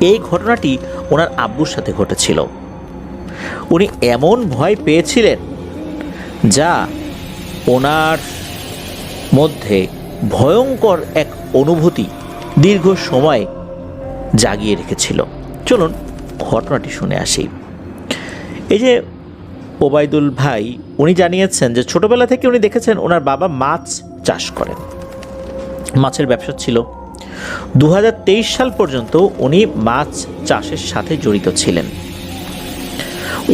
এই ঘটনাটি ওনার আব্বুর সাথে ঘটেছিল। উনি এমন ভয় পেয়েছিলেন যা ওনার মধ্যে ভয়ঙ্কর এক অনুভূতি দীর্ঘ সময় জাগিয়ে রেখেছিল। চলুন ঘটনাটি শুনে আসি। এই যে ওবায়দুল ভাই, উনি জানিয়েছেন যে ছোটবেলা থেকে উনি দেখেছেন ওনার বাবা মাছ চাষ করেন, মাছের ব্যবসা ছিল। 2023 সাল পর্যন্ত উনি মাছ চাষের সাথে জড়িত ছিলেন।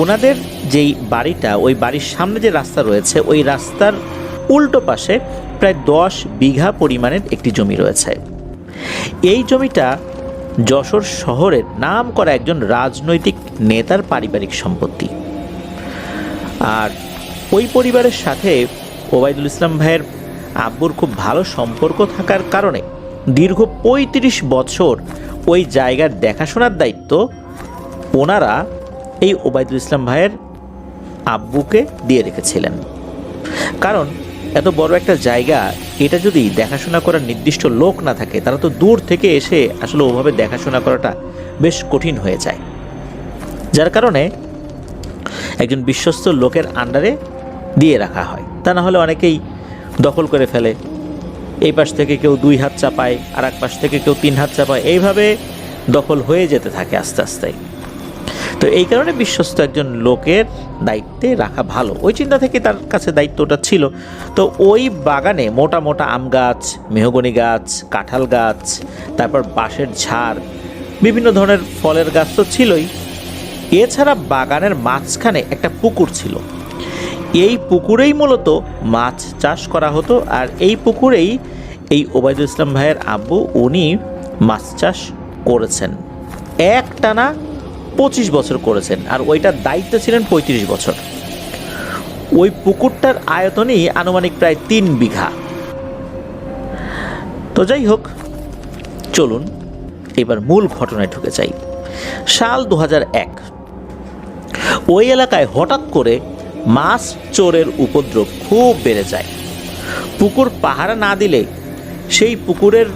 ওনাদের যেই বাড়িটা, ওই বাড়ির সামনে যে রাস্তা রয়েছে, ওই রাস্তার উল্টো পাশে প্রায় 10 বিঘা পরিমাণের একটি জমি রয়েছে। এই জমিটা যশোর শহরের নাম করা একজন রাজনৈতিক নেতার পারিবারিক সম্পত্তি। আর ওই পরিবারের সাথে ওবায়দুল ইসলাম ভাইয়ের আব্বুর খুব ভালো সম্পর্ক থাকার কারণে দীর্ঘ 35 বছর ওই জায়গার দেখাশোনার দায়িত্ব ওনারা এই ওবায়দুল ইসলাম ভাইয়ের আব্বুকে দিয়ে রেখেছিলেন। কারণ এত বড় একটা জায়গা, এটা যদি দেখাশোনা করার নির্দিষ্ট লোক না থাকে, তারা তো দূর থেকে এসে আসলে ওভাবে দেখাশোনা করাটা বেশ কঠিন হয়ে যায়। যার কারণে একজন বিশ্বস্ত লোকের আন্ডারে দিয়ে রাখা হয়, তা না হলে অনেকেই দখল করে ফেলে। এই পাশ থেকে কেউ 2 হাত চাপায়, আর এক পাশ থেকে কেউ 3 হাত চাপায়, এইভাবে দখল হয়ে যেতে থাকে আস্তে আস্তে। তো এই কারণে বিশ্বস্ত একজন লোকের দায়িত্বে রাখা ভালো, ওই চিন্তা থেকে তার কাছে দায়িত্বটা ছিল। তো ওই বাগানে মোটা মোটা আম গাছ, মেহগনি গাছ, কাঁঠাল গাছ, তারপর বাঁশের ঝাড়, বিভিন্ন ধরনের ফলের গাছ তো ছিলই। এছাড়া বাগানের মাঝখানে একটা পুকুর ছিল। এই পুকুরেই মূলত মাছ চাষ করা হতো। আর এই পুকুরেই এই ওবায়দুল ইসলাম ভাইয়ের আব্বু উনি মাছ চাষ করেছেন, একটানা 25 বছর করেছেন। আর ওইটার দায়িত্ব ছিলেন 35 বছর। ওই পুকুরটার আয়তনই আনুমানিক প্রায় 3 বিঘা। তো যাই হোক, চলুন এবার মূল ঘটনায় ঢুকে যাই। সাল 2001, ওই এলাকায় হঠাৎ করে মাছ চোরের উপদ্রব খুব বেড়ে যায়। পুকুর পাহারা না দিলে সেই পুকুরের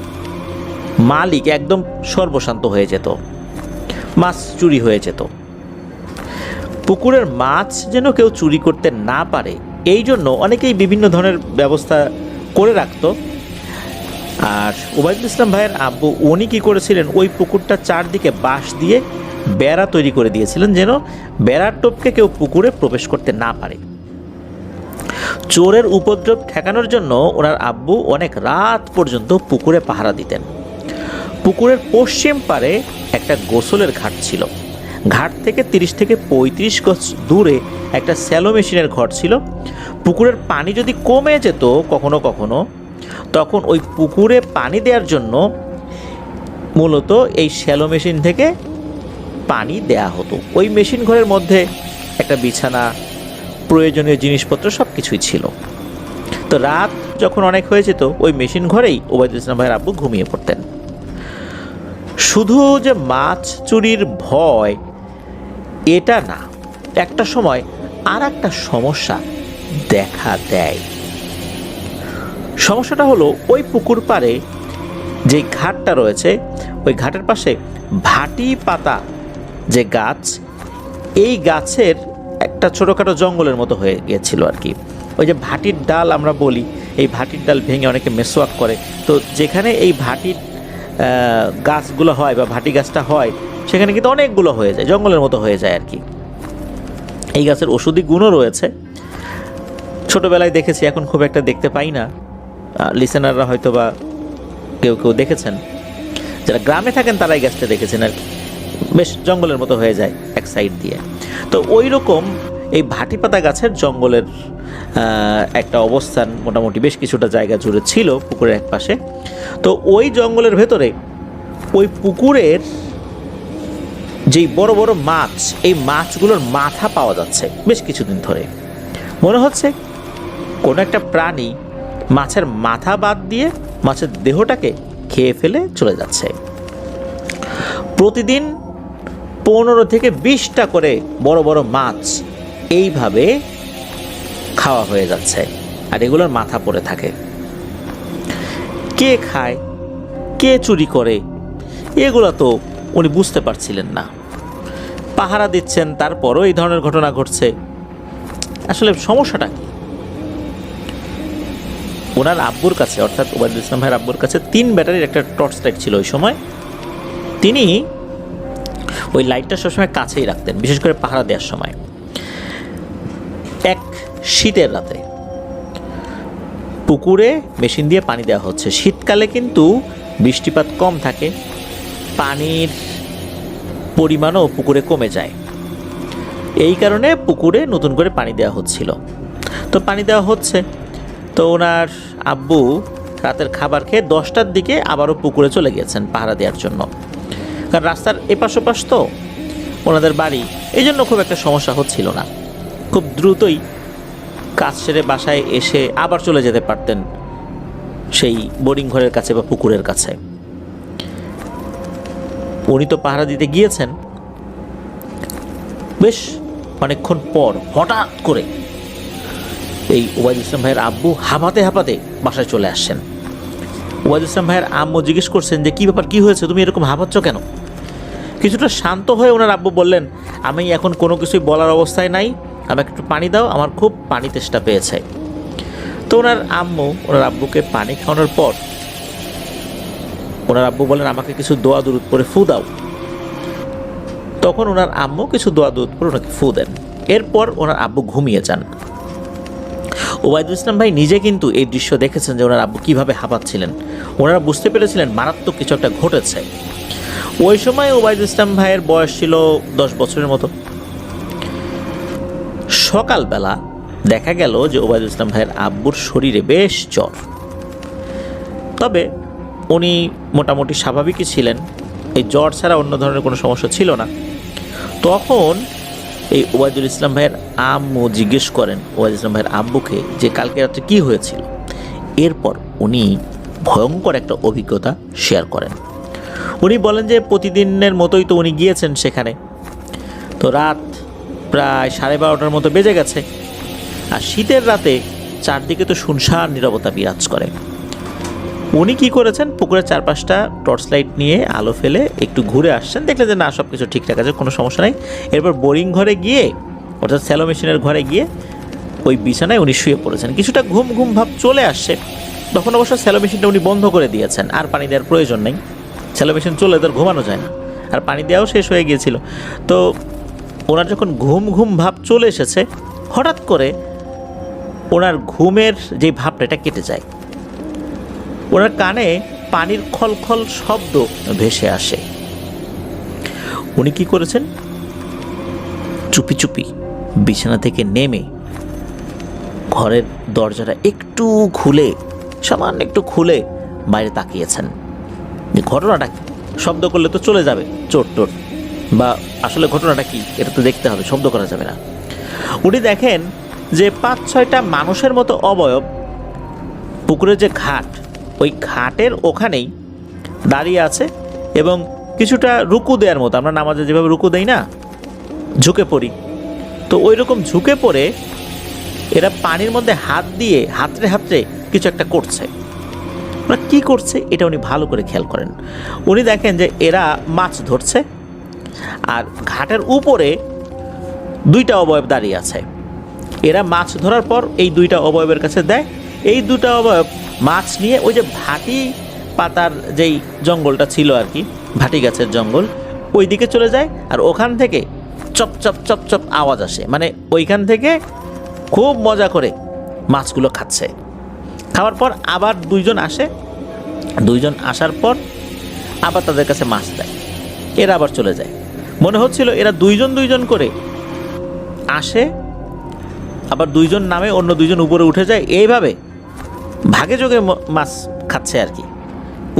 মালিক একদম সর্বশান্ত হয়ে যেত, মাছ চুরি হয়ে যেত। পুকুরের মাছ যেন কেউ চুরি করতে না পারে, এই জন্য অনেকেই বিভিন্ন ধরনের ব্যবস্থা করে রাখত। আর ওবায়দুল ইসলাম ভাইয়ের আব্বু উনি কী করেছিলেন, ওই পুকুরটা চারদিকে বাঁশ দিয়ে বেড়া তৈরি করে দিয়েছিলেন, যেন বেড়ার টোপকে কেউ পুকুরে প্রবেশ করতে না পারে। চোরের উপদ্রব ঠেকানোর জন্য ওনার আব্বু অনেক রাত পর্যন্ত পুকুরে পাহারা দিতেন। পুকুরের পশ্চিম পারে একটা গোসলের ঘাট ছিল। ঘাট থেকে 30 থেকে 35 গজ দূরে একটা স্যালো মেশিনের ঘর ছিল। পুকুরের পানি যদি কমে যেত কখনো কখনো, তখন ওই পুকুরে পানি দেওয়ার জন্য মূলত এই স্যালো মেশিন থেকে পানি দেয়া হতো। ওই মেশিন ঘরের মধ্যে একটা বিছানা, প্রয়োজনীয় জিনিসপত্র সব কিছুই ছিল। তো রাত যখন অনেক হয়ে যেত, ওই মেশিন ঘরেই ওবায়দুল ইসলাম ভাইয়ের আব্বু ঘুমিয়ে পড়তেন। শুধু যে মাছ চুরির ভয় এটা না, একটা সময় আর একটা সমস্যা দেখা দেয়। সমস্যাটা হলো, ওই পুকুর পাড়ে যে ঘাটটা রয়েছে, ওই ঘাটের পাশে ভাটি পাতা যে গাছ, এই গাছের একটা ছোটোখাটো জঙ্গলের মতো হয়ে গিয়েছিল আর কি। ওই যে ভাটির ডাল আমরা বলি, এই ভাটির ডাল ভেঙে অনেকে মেসওয়াক করে। তো যেখানে এই ভাটির গাছগুলো হয় বা ভাটি গাছটা হয়, সেখানে কিন্তু অনেকগুলো হয়ে যায়, জঙ্গলের মতো হয়ে যায় আর কি। এই গাছের ওষুধি গুণও রয়েছে। ছোটোবেলায় দেখেছি, এখন খুব একটা দেখতে পাই না। লিসেনাররা হয়তো বা কেউ কেউ দেখেছেন, যারা গ্রামে থাকেন তারা এই গাছটা দেখেছেন আর কি। বেশ জঙ্গলের মতো হয়ে যায় এক সাইড দিয়ে। তো ওই রকম এই ভাটি পাতা গাছের জঙ্গলের একটা অবস্থান মোটামুটি বেশ কিছুটা জায়গা জুড়ে ছিল পুকুরের এক পাশে। তো ওই জঙ্গলের ভেতরে ওই পুকুরের যেই বড় বড় মাছ, এই মাছগুলোর মাথা পাওয়া যাচ্ছে বেশ কিছুদিন ধরে। মনে হচ্ছে কোনো একটা প্রাণী মাছের মাথা বাদ দিয়ে মাছের দেহটাকে খেয়ে ফেলে চলে যাচ্ছে। প্রতিদিন 15 থেকে 20টা করে বড় বড় মাছ এইভাবে খাওয়া হয়ে যাচ্ছে, আর এগুলোর মাথা পড়ে থাকে। কে খায়, কে চুরি করে, এগুলো তো উনি বুঝতে পারছিলেন না। পাহারা দিচ্ছেন, তারপরও এই ধরনের ঘটনা ঘটছে। আসলে সমস্যাটা কি? ওনার আব্বুর কাছে, অর্থাৎ ওবায়দুল ইসলাম ভাইয়ের আব্বুর কাছে 3 ব্যাটারির একটা টর্চ লাইট ছিল ওই সময়। তিনি ওই লাইটটা সবসময় কাছেই রাখতেন, বিশেষ করে পাহারা দেওয়ার সময়। এক শীতের রাতে পুকুরে মেশিন দিয়ে পানি দেওয়া হচ্ছে। শীতকালে কিন্তু বৃষ্টিপাত কম থাকে, পানির পরিমাণও পুকুরে কমে যায়। এই কারণে পুকুরে নতুন করে পানি দেওয়া হচ্ছিল। তো পানি দেওয়া হচ্ছে, তো ওনার আব্বু রাতের খাবার খেয়ে 10টার দিকে আবারও পুকুরে চলে গিয়েছেন পাহারা দেওয়ার জন্য। কারণ রাস্তার এপাশ ওপাশ তো ওনাদের বাড়ি, এই জন্য খুব একটা সমস্যা হচ্ছিল না। খুব দ্রুতই কাজ সেরে বাসায় এসে আবার চলে যেতে পারতেন সেই বোরিং ঘরের কাছে বা পুকুরের কাছে। উনি তো পাহারা দিতে গিয়েছেন। বেশ অনেকক্ষণ পর হঠাৎ করে এই ওবায়দুল ইসলাম ভাইয়ের আব্বু হাঁপাতে হাঁপাতে বাসায় চলে আসছেন। ওবায়দুল ইসলাম ভাইয়ের আম্মু জিজ্ঞেস করছেন যে কী ব্যাপার, কী হয়েছে, তুমি এরকম হাঁপাচ্ছ কেন? কিছুটা শান্ত হয়ে ওনার আব্বু বললেন, আমি এখন কোনো কিছুই বলার অবস্থায় নাই, আমাকে একটু পানি দাও, আমার খুব পানি তেষ্টা পেয়েছে। তো ওনার আম্মু ওনার আব্বুকে পানি খাওয়ানোর পর ওনার আব্বু বলেন, আমাকে কিছু দোয়া দুরূদ পড়ে ফু দাও। তখন ওনার আম্মু কিছু দোয়া দুরূদ পড়ে ওনাকে ফু দেন। এরপর ওনার আব্বু ঘুমিয়ে যান। ওবায়দুল ইসলাম ভাই নিজে কিন্তু এই দৃশ্য দেখেছেন যে ওনার আব্বু কীভাবে হাঁপাচ্ছিলেন। ওনারা বুঝতে পেরেছিলেন মারাত্মক কিছু একটা ঘটেছে। ওই সময় ওবায়দুল ইসলাম ভাইয়ের বয়স ছিল 10 বছরের মতো। সকালবেলা দেখা গেল যে ওবায়দুল ইসলাম ভাইয়ের আব্বুর শরীরে বেশ জ্বর, তবে উনি মোটামুটি স্বাভাবিকই ছিলেন, এই জ্বর ছাড়া অন্য ধরনের কোনো সমস্যা ছিল না। তখন এই ওবায়দুল ইসলাম ভাইয়ের আম্মু জিজ্ঞেস করেন ওবায়দুল ইসলাম ভাইয়ের আব্বুকে যে কালকে রাত্রে কী হয়েছিল। এরপর উনি ভয়ঙ্কর একটা অভিজ্ঞতা শেয়ার করেন। উনি বলেন যে প্রতিদিনের মতোই তো উনি গিয়েছেন সেখানে। তো রাত প্রায় 12:30টার মতো বেজে গেছে, আর শীতের রাতে চারদিকে তো শুনশান নীরবতা বিরাজ করে। উনি কি করেছেন, পুকুরের চারপাশটা টর্চ লাইট নিয়ে আলো ফেলে একটু ঘুরে আসছেন, দেখলেন যে না, সব কিছু ঠিকঠাক আছে, কোনো সমস্যা নেই। এরপর বোরিং ঘরে গিয়ে, অর্থাৎ স্যালো মেশিনের ঘরে গিয়ে ওই বিছানায় উনি শুয়ে পড়েছেন। কিছুটা ঘুম ঘুম ভাব চলে আসছে। তখন অবশ্য স্যালো মেশিনটা উনি বন্ধ করে দিয়েছেন, আর পানি দেওয়ার প্রয়োজন নেই। স্যালো মেশিন চলে তার ঘুমানো যায় না, আর পানি দেওয়াও শেষ হয়ে গিয়েছিল। তো ওনার যখন ঘুম ঘুম ভাব চলে এসেছে, হঠাৎ করে ওনার ঘুমের যে ভাবটা এটা কেটে যায়। ওনার কানে পানির খলখল শব্দ ভেসে আসে। উনি কি করেছেন, চুপি চুপি বিছানা থেকে নেমে ঘরের দরজাটা একটু খুলে, সামান্য একটু খুলে বাইরে তাকিয়েছেন যে ঘটনাটা কি। শব্দ করলে তো চলে যাবে চোট টোট, বা আসলে ঘটনাটা কি এটা তো দেখতে হবে, শব্দ করা যাবে না। উনি দেখেন যে 5-6টা মানুষের মতো অবয়ব পুকুরের যে ঘাট, ওই ঘাটের ওখানেই দাঁড়িয়ে আছে এবং কিছুটা রুকু দেওয়ার মতো, আমরা নামাজে যেভাবে রুকু দেই না, ঝুঁকে পড়ি, তো ওই রকম ঝুঁকে পড়ে এরা পানির মধ্যে হাত দিয়ে হাতড়ে হাতড়ে কিছু একটা করছে। ওরা কী করছে এটা উনি ভালো করে খেয়াল করেন। উনি দেখেন যে এরা মাছ ধরছে, আর ঘাটের উপরে 2টা অবয়ব দাঁড়িয়ে আছে। এরা মাছ ধরার পর এই 2টা অবয়বের কাছে দেয়। এই 2টা অবয়ব মাছ নিয়ে ওই যে ভাটি পাতার যেই জঙ্গলটা ছিল আর কি, ভাটি গাছের জঙ্গল, ওই দিকে চলে যায়। আর ওখান থেকে চপ চপ চপ চপ আওয়াজ আসে, মানে ওইখান থেকে খুব মজা করে মাছগুলো খাচ্ছে। খাওয়ার পর আবার 2জন আসে, 2জন আসার পর আবার তাদের কাছে মাছ দেয়, এরা আবার চলে যায়। মনে হচ্ছিল এরা 2জন করে আসে, আবার 2জন নামে, অন্য 2জন উপরে উঠে যায়, এইভাবে ভাগে যোগে মাছ খাচ্ছে আর কি।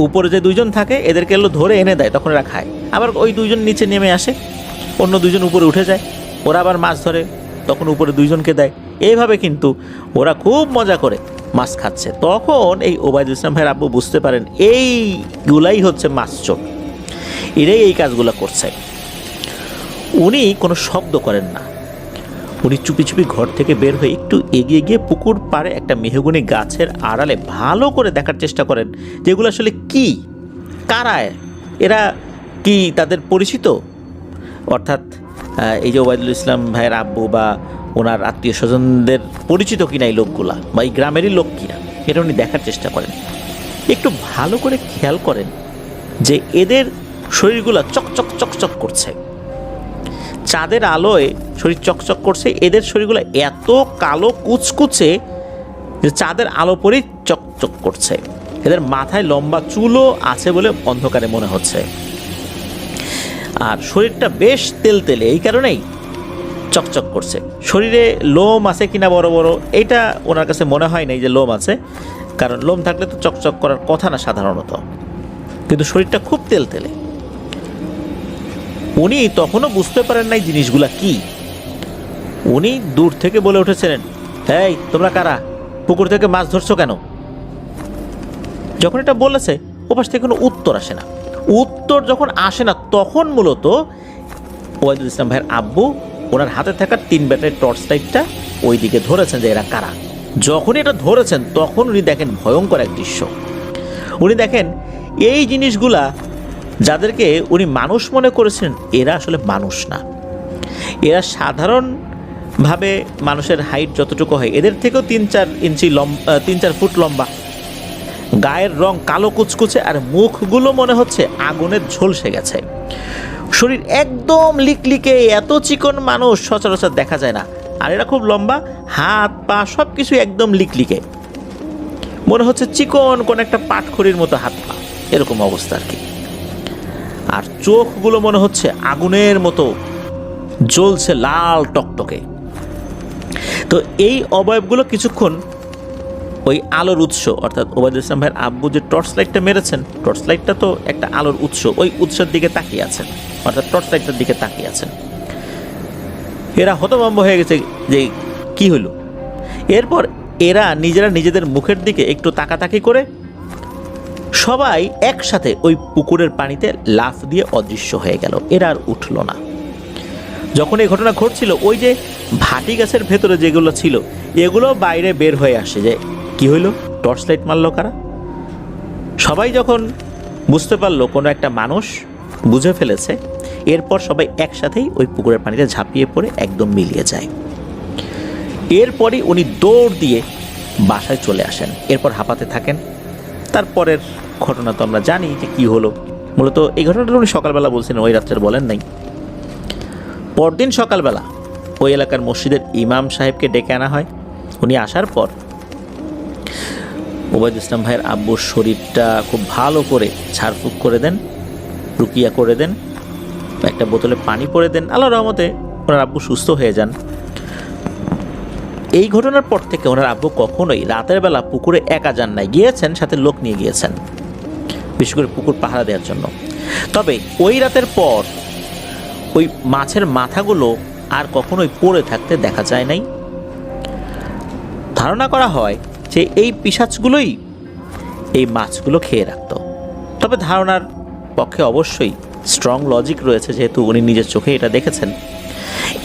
উপরে যে 2জন থাকে এদেরকে এলো ধরে এনে দেয়, তখন এরা খায়। আবার ওই 2জন নিচে নেমে আসে, অন্য 2জন উপরে উঠে যায়, ওরা আবার মাছ ধরে, তখন উপরে 2জনকে দেয়। এইভাবে কিন্তু ওরা খুব মজা করে মাছ খাচ্ছে। তখন এই ওবায়দুল ইসলাম ভাইয়ের আব্বু বুঝতে পারেন এইগুলাই হচ্ছে মাছ চোর, এরাই এই কাজগুলো করছে। উনি কোনো শব্দ করেন না, উনি চুপি চুপি ঘর থেকে বের হয়ে একটু এগিয়ে গিয়ে পুকুর পাড়ে একটা মেহগনি গাছের আড়ালে ভালো করে দেখার চেষ্টা করেন যেগুলো আসলে কি, কারা, এরা কি তাদের পরিচিত, অর্থাৎ এই যে ওবায়দুল ইসলাম ভাইয়ের আব্বু বা ওনার আত্মীয় স্বজনদের পরিচিত কিনা এই লোকগুলা, বা এই গ্রামেরই লোক কিনা, এটা উনি দেখার চেষ্টা করেন। একটু ভালো করে খেয়াল করেন যে এদের শরীরগুলো চকচক চকচক করছে, চাঁদের আলোয় শরীর চকচক করছে। এদের শরীরগুলো এত কালো কুচকুচে যে চাঁদের আলো পরেই চকচক করছে। এদের মাথায় লম্বা চুলও আছে বলে অন্ধকারে মনে হচ্ছে, আর শরীরটা বেশ তেলতেলে, এই কারণেই চকচক করছে। শরীরে লোম আছে কিনা বড় বড়, এইটা ওনার কাছে মনে হয় নাই যে লোম আছে, কারণ লোম থাকলে তো চকচক করার কথা না সাধারণত, কিন্তু শরীরটা খুব তেলতেলে। উনি তখনও বুঝতে পারেন নাই জিনিসগুলা কি। উনি দূর থেকে বলে উঠেছিলেন, এই তোমরা কারা, পুকুর থেকে মাছ ধরছো কেন? যখন এটা বলেছে ওপাশ থেকে কোনো উত্তর আসে না। উত্তর যখন আসে না তখন মূলত ওবায়দুল ইসলাম ভাইয়ের আব্বু ওনার হাতে থাকা 3 ব্যাটারির টর্চ লাইটটা ওই দিকে ধরেছেন যে এরা কারা। যখনই এটা ধরেছেন তখন উনি দেখেন ভয়ঙ্কর এক দৃশ্য। উনি দেখেন এই জিনিসগুলা যাদেরকে উনি মানুষ মনে করেছেন, এরা আসলে মানুষ না। এরা সাধারণভাবে মানুষের হাইট যতটুকু হয় এদের থেকেও 3-4 ইঞ্চি লম্বা, 3-4 ফুট লম্বা। গায়ের রং কালো কুচকুচে, আর মুখগুলো মনে হচ্ছে আগুনের ঝলসে গেছে। শরীর একদম লিকলিকে, এত চিকন মানুষ সচরাচর দেখা যায় না। আর এরা খুব লম্বা, হাত পা সব কিছু একদম লিকলিকে, মনে হচ্ছে চিকন কোন একটা পাটখড়ির মতো হাত পা, এরকম অবস্থা আর কি। আর চোখগুলো মনে হচ্ছে আগুনের মতো জ্বলছে, লাল টকটকে। তো এই অবয়বগুলো কিছুক্ষণ ওই আলোর উৎস, অর্থাৎ ওবায়দুল ইসলাম ভাইয়ের আব্বু যে টর্চ লাইটটা মেরেছেন, টর্চ লাইটটা তো একটা আলোর উৎস, ওই উৎসের দিকে তাকিয়ে আছেন, অর্থাৎ টর্চ লাইটটার দিকে তাকিয়ে আছেন। এরা হতভম্ব হয়ে গেছে যে কি হলো। এরপর এরা নিজেরা নিজেদের মুখের দিকে একটু তাকাতাকি করে সবাই একসাথে ওই পুকুরের পানিতে লাফ দিয়ে অদৃশ্য হয়ে গেল। এরা আর উঠল না। যখন এই ঘটনা ঘটছিল, ওই যে ভাটি গাছের ভেতরে যেগুলো ছিল এগুলো বাইরে বের হয়ে আসে যে কি হইল, টর্চ লাইট মারল কারা। সবাই যখন বুঝতে পারলো কোনো একটা মানুষ বুঝে ফেলেছে, এরপর সবাই একসাথেই ওই পুকুরের পানিতে ঝাঁপিয়ে পড়ে একদম মিলিয়ে যায়। এরপরই উনি দৌড় দিয়ে বাসায় চলে আসেন। এরপর হাঁপাতে থাকেন। তারপরের ঘটনা তো আমরা জানি যে কি হলো। মূলত এই ঘটনাটা উনি সকালবেলা বলছেন, ওই রাত্রের বলেন নাই। পরদিন সকালবেলা ওই এলাকার মসজিদের ইমাম সাহেবকে ডেকে আনা হয়। উনি আসার পর ওবায়দুল ইসলাম ভাইয়ের আব্বুর শরীরটা খুব ভালো করে ঝাড়ফুঁক করে দেন, রুকিয়া করে দেন, একটা বোতলে পানি পরে দেন। আল্লাহর রহমতে ওনার আব্বু সুস্থ হয়ে যান। এই ঘটনার পর থেকে ওনার আব্বু কখনোই রাতের বেলা পুকুরে একা যান নাই, গিয়েছেন সাথে লোক নিয়ে গিয়েছেন, বিশেষ করে পুকুর পাহারা দেওয়ার জন্য। তবে ওই রাতের পর ওই মাছের মাথাগুলো আর কখনোই পড়ে থাকতে দেখা যায় নাই। ধারণা করা হয় যে এই পিশাচগুলোই এই মাছগুলো খেয়ে রাখত। তবে ধারণার পক্ষে অবশ্যই স্ট্রং লজিক রয়েছে, যেহেতু উনি নিজের চোখে এটা দেখেছেন।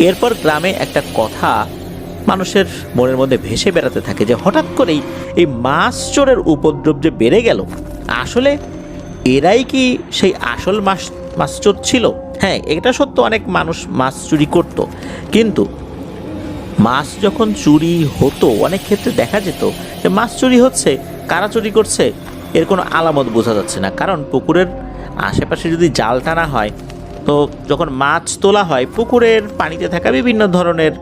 এরপর গ্রামে একটা কথা মানুষের মনের মধ্যে ভেসে বেড়াতে থাকে যে হঠাৎ করেই এই মাছ চোরের উপদ্রব যে বেড়ে গেল, আসলে এরাই কি সেই আসল মাছ চোর ছিল? হ্যাঁ, এটা সত্য, অনেক মানুষ মাছ চুরি করত, কিন্তু মাছ যখন চুরি হতো অনেক ক্ষেত্রে দেখা যেত যে মাছ চুরি হচ্ছে, কারা চুরি করছে এর কোনো আলামত বোঝা যাচ্ছে না। কারণ পুকুরের আশেপাশে যদি জাল টানা হয়, তো যখন মাছ তোলা হয় পুকুরের পানিতে থাকা বিভিন্ন ধরনের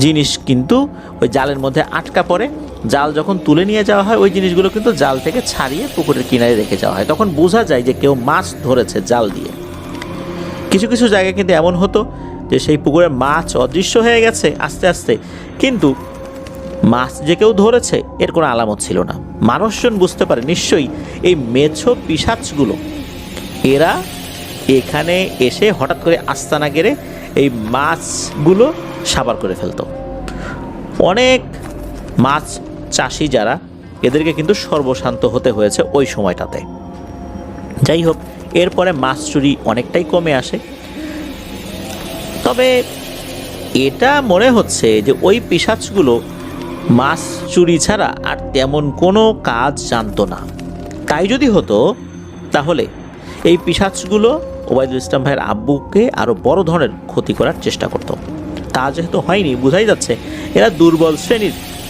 জিনিস কিন্তু ওই জালের মধ্যে আটকা পড়ে। জাল যখন তুলে নিয়ে যাওয়া হয় ওই জিনিসগুলো কিন্তু জাল থেকে ছাড়িয়ে পুকুরের কিনারে রেখে যাওয়া হয়, তখন বোঝা যায় যে কেউ মাছ ধরেছে জাল দিয়ে। কিছু কিছু জায়গায় কিন্তু এমন হতো যে সেই পুকুরে মাছ অদৃশ্য হয়ে গেছে আস্তে আস্তে, কিন্তু মাছ যে কেউ ধরেছে এর কোনো আলামত ছিল না। মানুষজন বুঝতে পারে নিশ্চয়ই এই মেছো পিশাচগুলো এরা এখানে এসে হঠাৎ করে আস্তানা গেড়ে এই মাছগুলো সাবার করে ফেলতো। অনেক মাছ চাষি যারা, এদেরকে কিন্তু সর্বশান্ত হতে হয়েছে ওই সময়টাতে। যাই হোক, এরপরে মাছ চুরি অনেকটাই কমে আসে। তবে এটা মনে হচ্ছে যে ওই পিশাচগুলো মাছ চুরি ছাড়া আর তেমন কোনো কাজ জানতো না। তাই যদি হতো তাহলে এই পিশাচগুলো ওবায়দুল ইসলাম ভাইয়ের আব্বুকে আরও বড় ধরনের ক্ষতি করার চেষ্টা করত। তা যেহেতু হয়নি, বোঝাই যাচ্ছে এরা দুর্বল শ্রেণীর